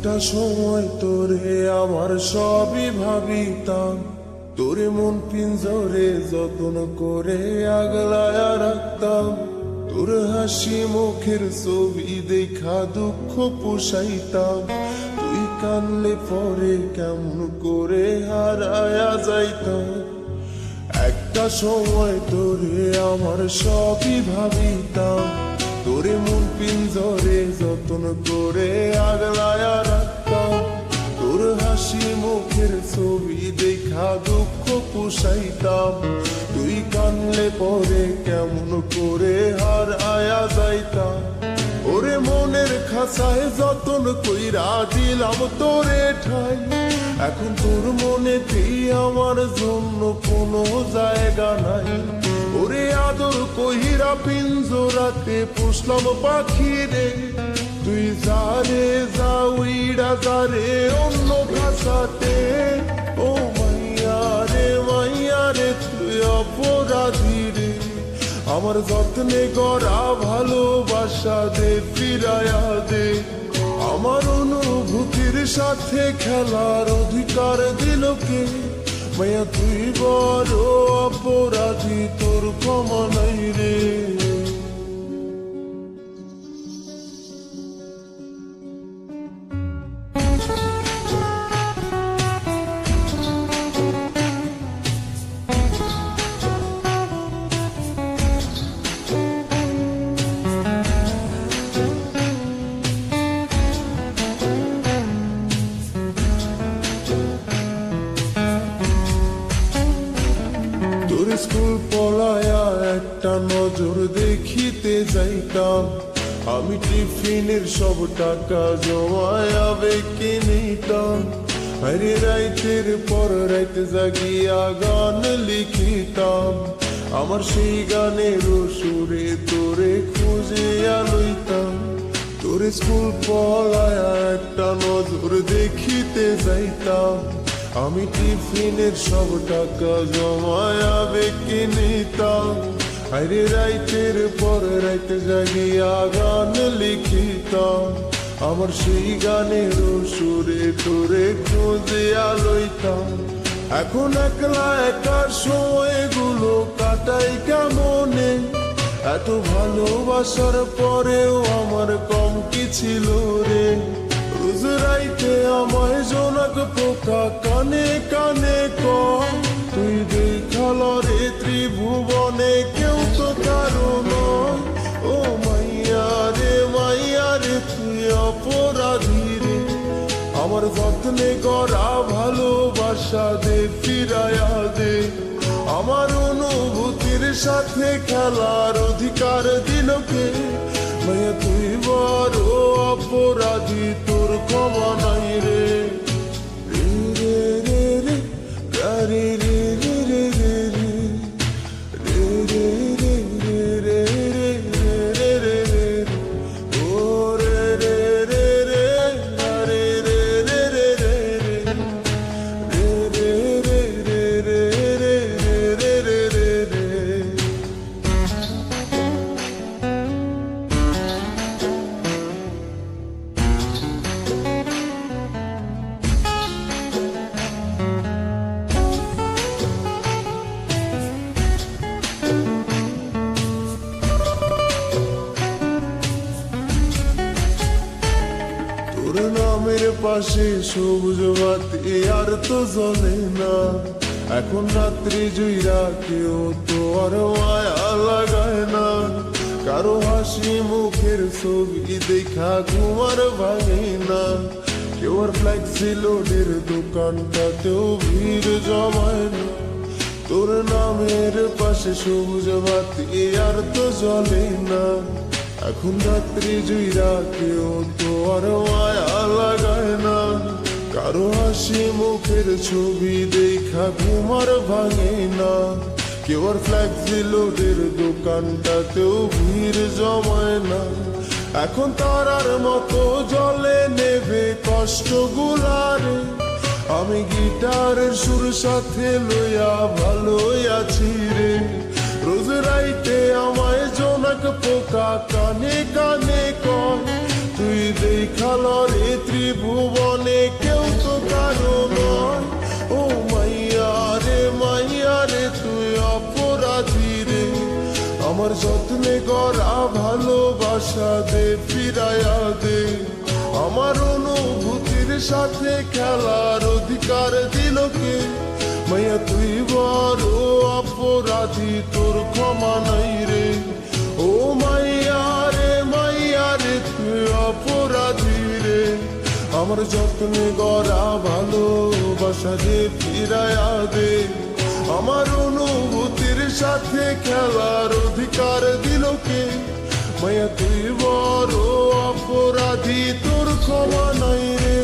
একটা সময় তোরে আমার সবই ভাবিতাম, তোরে মন পিঞ্জরে যত্ন করে আগলায়া রাখতাম। তোর হাসি মুখের ছবি দেখা দুঃখ পোষাইতাম, তুই কানলে পরে কেমন করে হারায়া যাইতাম। একটা সময় তোরে আমার সবই ভাবিতাম, তোরে মন পিঞ্জরে যত্ন করে আগলায়া রাখতাম। তোর হাসি মুখের ছবি দেখা দুঃখ পোষাইতাম, তুই কানলে পরে কেমন করে হারায়া যাইতাম। ওরে মনের খাঁচায় যতন কইরা দিলাম তোরে ঠাই, এখন তোর মনেতেই আমার জন্য কোনো জায়গা নাই। ওরে আদর কহিরা পিঞ্জরাতে পুষলাম পাখি রে, তুই যারে যা উইড়া যারে অন্য ভাষাতে। ও মাইয়া রে তুই অপরাধী রে, আমার যত্নে গড়া ভালোবাসা দে ফিরায়া দে। আমার অনুভূতির সাথে খেলার অধিকার দিল কে? মাইয়া তুই বড় অপরাধী, তোর ক্ষমা নাই রে। তোর স্কুল পলায়া একটা নজর দেখিতে যাইতাম, আমি টিফিনের সব টাকা জমায়া বেঁকে নিতাম। আরে রাইতের পর রাইত জাগিয়া গান লিখিতাম, আমার সেই গানের সুরে তোরে খুঁজিয়া লইতাম। তোর স্কুল পলায়া একটা নজর দেখিতে যাইতাম, আমি টিফিনের সব টাকা জমায়া বেঁকে নিতাম। আরে রাইতের পর রাইত জাগিয়া গান লিখিতাম, আমার সেই গানের সুরে তোরে খুঁজিয়া লইতাম। এখন একলা একার সময়গুলো কাটাই কেমনে, এত ভালোবাসার পরেও আমার কম কি ছিল রে। রোজ রাইতে আমায় জোনাক পোকা কানে কানে কয়, তুই দেখাল রে ত্রিভুবনে কেউ তো কারো নয়। ও মাইয়া রে তুই অপরাধী রে, আমার যত্নে গড়া ভালোবাসা দে ফিরায়া দে। আমার অনুভূতির সাথে খেলার অধিকার দিল কে? মাইয়া তুই বড় অপরাধী, তোর ক্ষমা নাই রে। রে রে রে রে রে রে রে রে রে রে রে রে রে রে রে, ও রে রে রে রে রে রে রে রে রে রে রে রে রে রে। তোর নামের পাশে সবুজ বাতি আর তো জ্বলে না, এখন রাত্রি জুইরা কেউ তো আর মায়া লাগায় না। কারো হাসি মুখের ছবি দেখা ঘুমার ভাঙে না, কেউ আর ফ্লেক্সি লোডের দোকানটাতেও ভিড় জমায় না। তোর নামের পাশে সবুজ বাতি আর তো জ্বলে না, এখন রাত্রি জুইরা কেউ তো আর মায়া লাগায় না। কারো হাসি মুখের ছবি দেখা ঘুমার ভাঙে না, কেউ আর ফ্লেক্সি লোডের দোকানটাতেও ভিড় জমায় না। এখন তারার মতো জলে নেবে কষ্ট গুলারে, আমি গিটারের সুর সাথে লইয়া ভালোই আছি রে। রোজ রাইতে আমায় জোনাক পোকা কানে কানে কয়, তুই দেখাল রে ত্রিভুবনে কেউ তো কারো নয়। ও মাইয়া রে তুই অপরাধী রে, আমার যত্নে গড়া ভালোবাসা দে ফিরাইয়া দে। আমার অনুভূতির সাথে খেলার অধিকার দিল কে? মাইয়া তুই বড় অপরাধী, তোর ক্ষমা নাই রে। ও মাইয়া রে তুই অপরাধী রে, আমার যত্নে গড়া ভালোবাসা দে ফিরাইয়া দে। আমার অনুভূতির সাথে খেলার অধিকার দিল কে? মাইয়া তুই বড় অপরাধী, তোর ক্ষমা নাই রে।